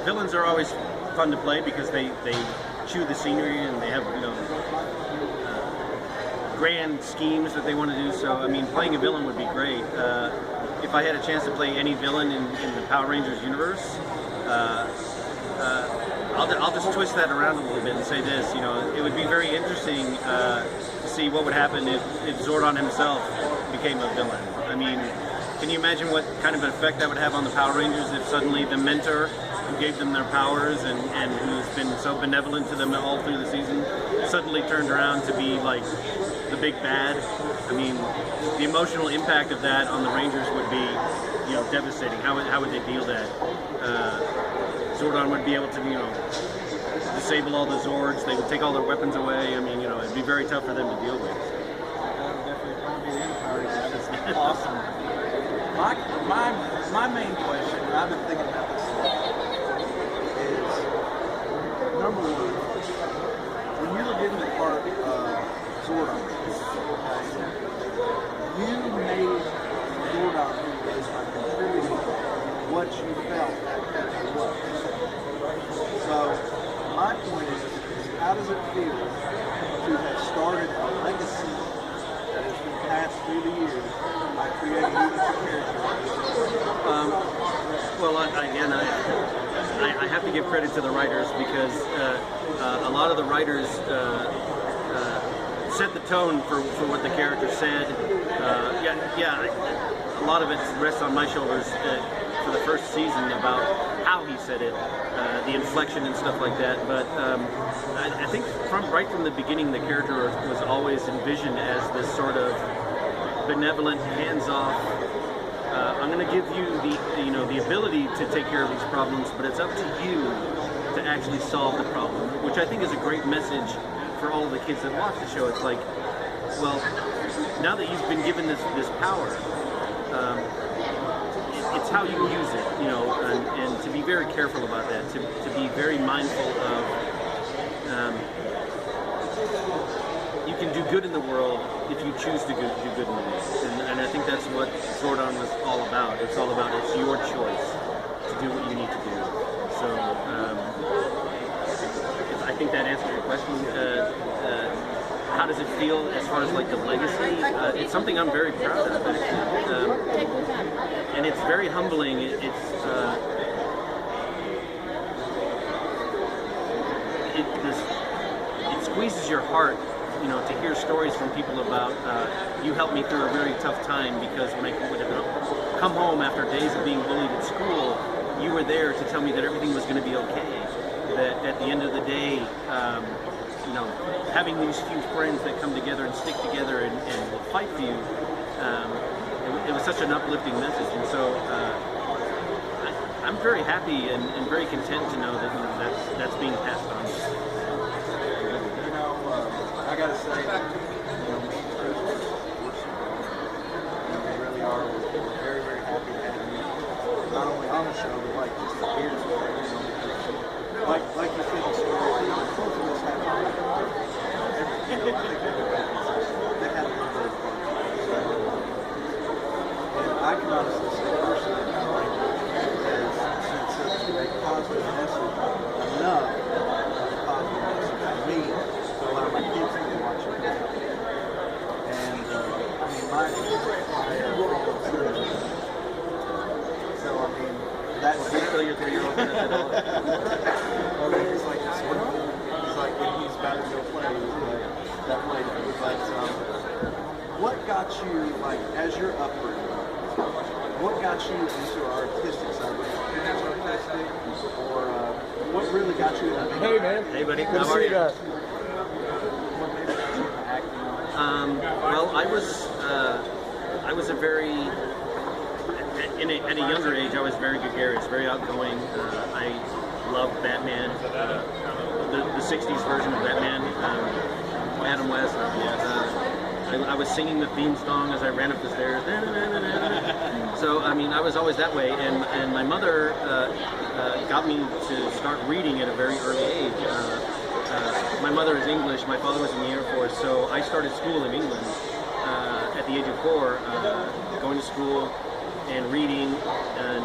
villains are always fun to play because they chew the scenery and they have grand schemes that they want to do. So I mean, playing a villain would be great. If I had a chance to play any villain in the Power Rangers universe, I'll just twist that around a little bit and say this. It would be very interesting to see what would happen if Zordon himself became a villain. I mean, can you imagine what kind of effect that would have on the Power Rangers if suddenly the mentor who gave them their powers and who's been so benevolent to them all through the season suddenly turned around to be like the big bad? I mean, the emotional impact of that on the Rangers would be, devastating. How would they deal that? Zordon would be able to, disable all the Zords. They would take all their weapons away. I mean, it'd be very tough for them to deal with. That would definitely probably be the empire. That's awesome. My main question, and I've been thinking about this a lot, is number one, when you were given the part of Zordon, you made Zordon who is by contributing what you felt that character was. So my point is how does it feel to have started a legacy that has been passed through the years by creating you as a character? Well, again, I have to give credit to the writers because a lot of the writers set the tone for what the character said. A lot of it rests on my shoulders for the first season about how he said it, the inflection and stuff like that. But I think right from the beginning, the character was always envisioned as this sort of benevolent, hands-off. I'm going to give you the ability to take care of these problems, but it's up to you to actually solve the problem, which I think is a great message for all of the kids that watch the show. It's like, well, now that you've been given this power, it's how you use it, and to be very careful about that, to be very mindful of. You can do good in the world if you choose to do good in the world, and I think that's what Zordon was all about. It's all about it's your choice to do what you need to do. So I think that answers your question. How does it feel as far as like the legacy? It's something I'm very proud of, actually, and it's very humbling. It squeezes your heart, to hear stories from people about you helped me through a very tough time, because when I would come home after days of being bullied at school, you were there to tell me that everything was going to be okay. That at the end of the day, having these few friends that come together and stick together and will fight for you, it was such an uplifting message. And so I'm very happy and very content to know that that's being passed on. I gotta say, me and Chris, we really are. We're very, very happy to have you not only on the show, but like just here. Like you said, the story. Both of us have they had a lot of fun. And I can honestly say personally, since it's a positive message enough of a positive message for me to allow my kids to watch it. And I mean, my so I mean, that's still your 3-year-old at all. I mean, it's like when he's about to go play, that play. But what got you, like, as your upbringing, what got you into our artistic side? Was your parents artistic, or what really got you into? Hey man. Hey buddy, Good to how are see you? you guys. Well, I was a very, at a younger age, I was very gregarious, very outgoing. I loved Batman, the 60s version of Batman, Adam West. I was singing the theme song as I ran up the stairs. So, I mean, I was always that way. And my mother got me to start reading at a very early age. My mother is English, my father was in the Air Force, so I started school in England at the age of 4, going to school and reading, and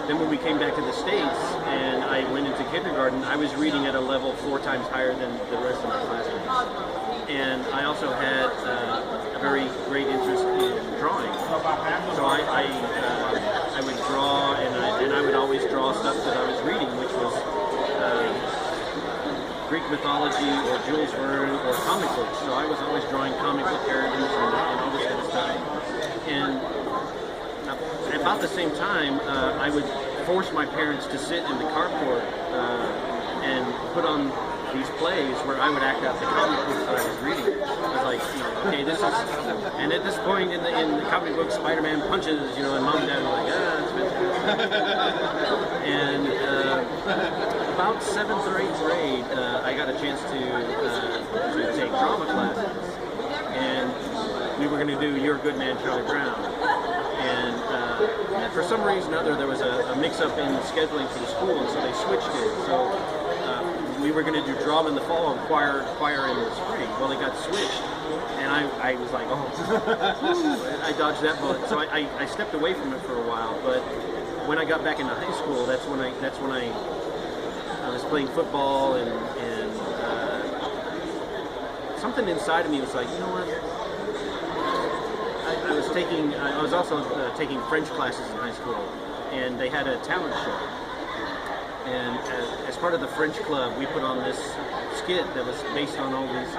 then when we came back to the States and I went into kindergarten, I was reading at a level 4 times higher than the rest of my classmates. And I also had a very great interest in drawing. So I would draw, and I would always draw stuff that I was reading, which was Greek mythology or Jules Verne or comic books. So I was always drawing comic book characters and all this kind of stuff. And at about the same time, I would force my parents to sit in the carport and put on these plays where I would act out the comic books that I was reading. I was like, okay, this is, and at this point in the comic book, Spider-Man punches, and mom and dad were like, it's fantastic. And about 7th or 8th grade, I got a chance to take drama classes, and we were going to do You're a Good Man, Charlie Brown. And for some reason or other, there was a mix-up in scheduling for the school, and so they switched it. So we were going to do drama in the fall and choir in the spring. Well, it got switched, and I was like, I dodged that bullet. So I stepped away from it for a while. But when I got back into high school, that's when I was playing football, and something inside of me was like, you know what? I was also taking French classes in high school, and they had a talent show. And as part of the French club, we put on this skit that was based on all these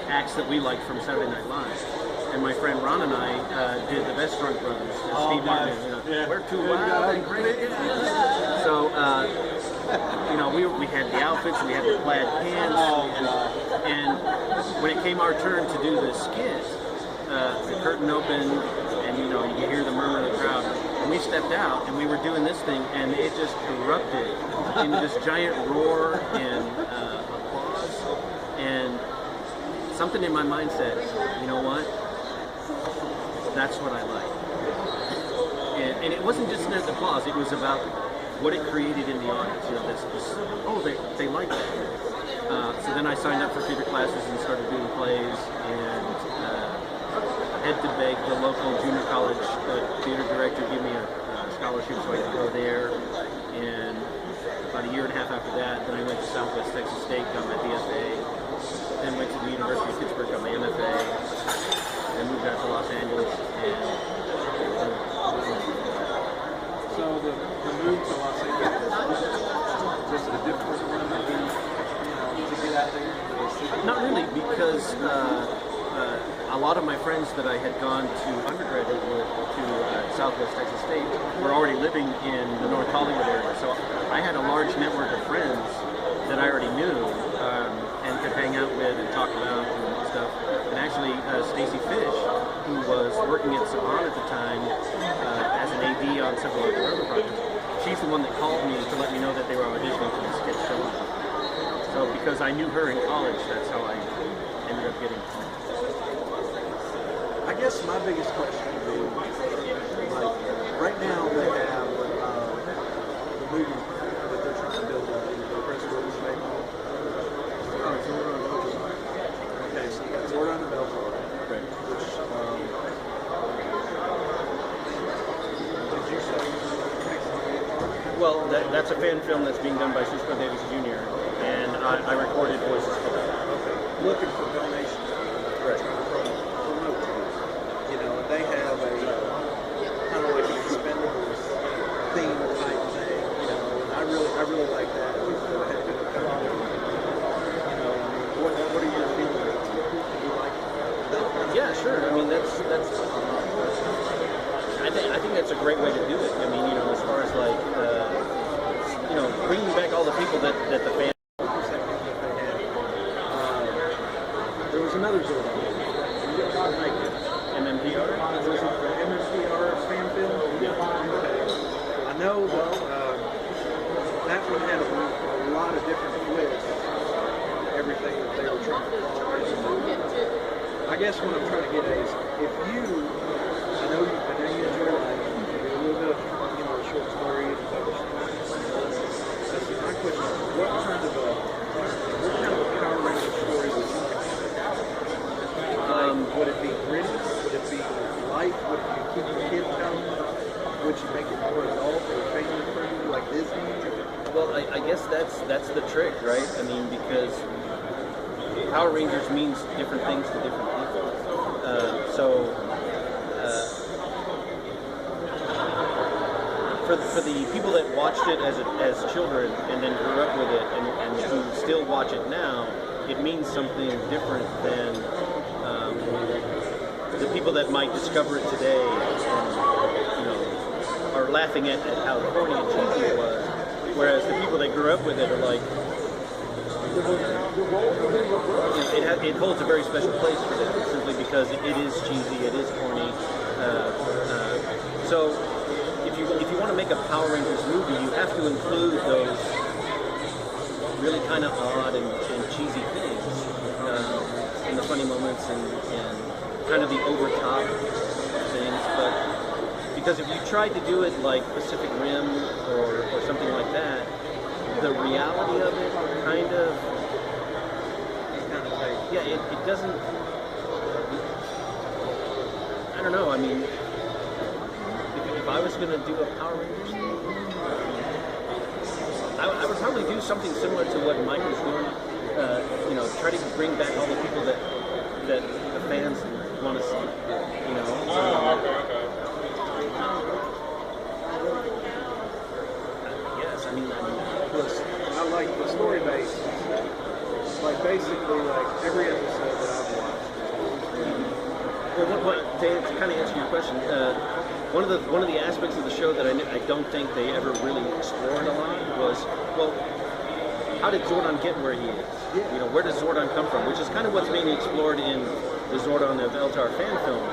acts that we liked from Saturday Night Live. And my friend Ron and I did the Best Drunk Brothers, Steve Martin. We're too wild and crazy. So, we had the outfits, we had the plaid pants, and when it came our turn to do the skit, the curtain opened, and you hear the murmur of the crowd. And we stepped out, and we were doing this thing, and it just erupted into this giant roar and applause. And something in my mind said, you know what? That's what I like. And it wasn't just an applause; it was about what it created in the audience. They like that. So then I signed up for theater classes and started doing plays, and had to beg the local junior college theater director to give me a scholarship so I could go there. And about a year and a half after that, then I went to Southwest Texas State, got my BFA. Then went to the University of Pittsburgh, got my MFA. Then moved out to Los Angeles. So the move to Los Angeles, was it a difficult one to get out there? Not really, because a lot of my friends that I had gone to undergraduate with to Southwest Texas State were already living in the North Hollywood area. So I had a large network of friends that I already knew and could hang out with and talk about and stuff. And actually, Stacy Fish, who was working at Saban at the time as an AD on several other projects, she's the one that called me to let me know that they were auditioning for the sketch show. So because I knew her in college, that's how I ended up getting. I guess my biggest question would be, like, right now they have the movie that they're trying to build the Prince William State Hall. Okay, so you got Zordon and Belfort, Right. which did you say? Well, that's a fan film that's being done by Cisco Davis Jr. and I recorded voices for that. Okay, looking for donations. Right. They have a kind of like an Expendables theme type thing, and I really like that. Go ahead, come on. What are your feelings? Do you like that? Yeah, sure. I mean, that's. I think that's a great way to do it. I mean, as far as like, bringing back all the people that the fans. There was another Zordon. MMPR? Was it the MMPR fan film? Yeah. Okay. I know though, that one had a lot of different twists, everything that they were trying to follow. I guess what I'm trying to get at is, if you, I know you enjoy writing, you do a little bit of, a short story and publishing. That's my question. What kind of a Power Ranger story would you would it be gritty? Would it be light? Would you keep the kid coming? Would you make it more adult or family guess that's the trick, right? I mean, because Power Rangers means different things to different people. For the people that watched it as children and then grew up with it and who still watch it now, it means something different than the people that might discover it today and are laughing at how corny and cheesy it was. Whereas the people that grew up with it are like, it holds a very special place for them simply because it is cheesy, it is corny. So if you want to make a Power Rangers movie, you have to include those really kind of odd and cheesy things, and the funny moments and kind of the over top things. But because if you tried to do it like Pacific Rim or something like that, the reality of it kind of it doesn't. I don't know. I mean, if I was going to do a Power Rangers thing, I would probably do something similar to what Mike was doing. Try to bring back all the people that the fans want to see. Yes, I mean, I like the story base. Like basically, like every episode that I've watched. Well, to kind of answer your question, one of the aspects of the show that I don't think they ever really explored a lot was, well, how did Zordon get where he is? Yeah. Where does Zordon come from? Which is kind of what's being explored in the Zordon of Eltar fan film.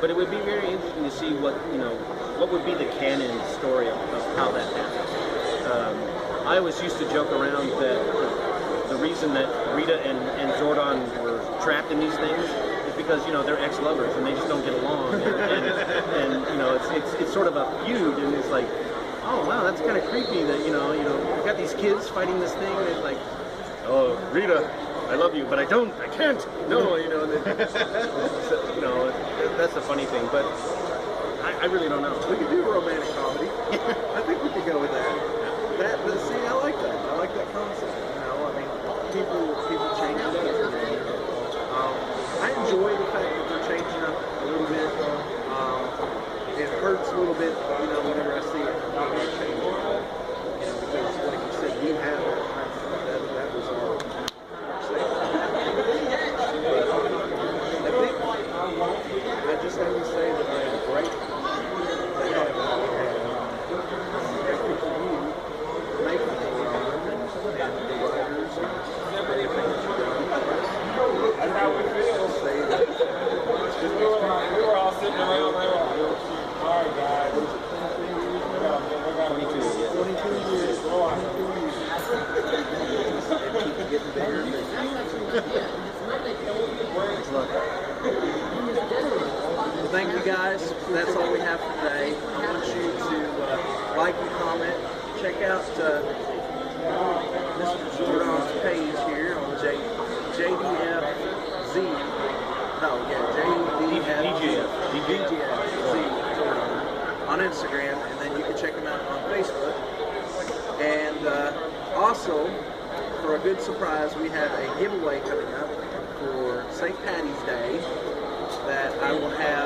But it would be very interesting to see what would be the canon story of how that happened. I always used to joke around that the reason that Rita and Zordon were trapped in these things is because they're ex-lovers and they just don't get along, and it's sort of a feud, and it's like, oh wow, that's kind of creepy that you got these kids fighting this thing, and it's like, oh Rita, I love you, but I can't, no, that's the funny thing, but I really don't know. We could do a romantic comedy. I think we could go with that. See, I like that. I like that concept. I mean, people change up. I enjoy the fact that they're changing up a little bit. It hurts a little bit, whenever I see it change. Because like you said, we have that was our I just have to say that they have great. They have every you making the run and the writers and everything that you've done. I will say that we were all sitting around there. All right, guys. 22 years. 22 years. 22 years. And keep getting bigger and bigger. Well, thank you guys. That's all we have for today. I want you to like and comment. Check out Mr. Zordon's page here on JDFZ. No, yeah, DJFZ Zordon on Instagram, and then you can check him out on Facebook. And also, for a good surprise, we have a giveaway coming up for St. Patty's Day that I will have